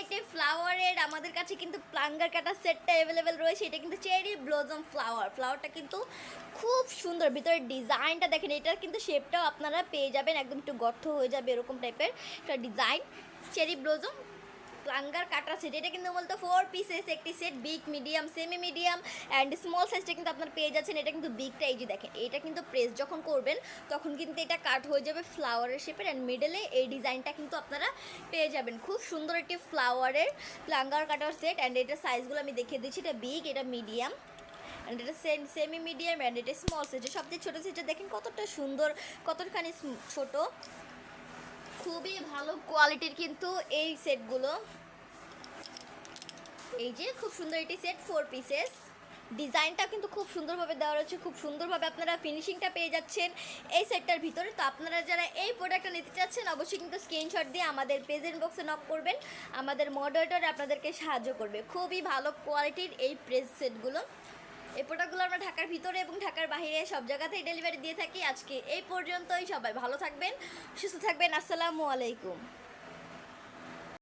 একটি ফ্লাওয়ারের আমাদের কাছে কিন্তু প্লাঙ্গার কাটা সেটটা অ্যাভেলেবেল রয়েছে। এটা কিন্তু চেরি ব্লজম ফ্লাওয়ারটা কিন্তু খুব সুন্দর, ভিতরে ডিজাইনটা দেখেন, এটার কিন্তু শেপটাও আপনারা পেয়ে যাবেন, একদম একটু গর্ত হয়ে যাবে এরকম টাইপের একটা ডিজাইন। চেরি ব্লজম প্লাঙ্গার কাটা সেট, এটা কিন্তু বলতো 4 পিসেস একটি set, big, medium, semi medium and small সাইজটা কিন্তু আপনারা পেয়ে যাচ্ছেন। এটা কিন্তু বিগটা, এই যে দেখেন, এটা কিন্তু প্রেস যখন করবেন তখন কিন্তু এটা কাট হয়ে যাবে ফ্লাওয়ারের শেপের, অ্যান্ড মিডলে এই ডিজাইনটা কিন্তু আপনারা পেয়ে যাবেন। খুব সুন্দর একটি ফ্লাওয়ারের প্লাঙ্গার কাটার সেট, অ্যান্ড এটার সাইজগুলো আমি দেখিয়ে দিচ্ছি। এটা বিগ, এটা মিডিয়াম অ্যান্ড এটা সেমি মিডিয়াম অ্যান্ড এটা স্মল সাইজ। সবচেয়ে ছোটো সাইজটা দেখেন কতটা সুন্দর, কতখানি ছোট, খুবই ভালো কোয়ালিটির কিন্তু এই সেটগুলো। এই যে খুব সুন্দর একটি সেট, 4 পিসেস, ডিজাইনটা কিন্তু খুব সুন্দরভাবে দেওয়া রয়েছে, খুব সুন্দরভাবে আপনারা ফিনিশিংটা পেয়ে যাচ্ছেন এই সেটটার ভিতরে। তো আপনারা যারা এই প্রোডাক্টটা নিতে চাচ্ছেন অবশ্যই কিন্তু স্ক্রিনশট দিয়ে আমাদের প্রেজেন্ট বক্সে নক করবেন, আমাদের মডারেটর আপনাদেরকে সাহায্য করবে। খুবই ভালো কোয়ালিটির এই প্রেস সেটগুলো, এই প্রোডাক্টগুলো আমরা ঢাকার ভিতরে এবং ঢাকার বাইরে সব জায়গাতেই ডেলিভারি দিয়ে থাকি। আজকে এই পর্যন্তই, সবাই ভালো থাকবেন, সুস্থ থাকবেন, আসসালামু আলাইকুম।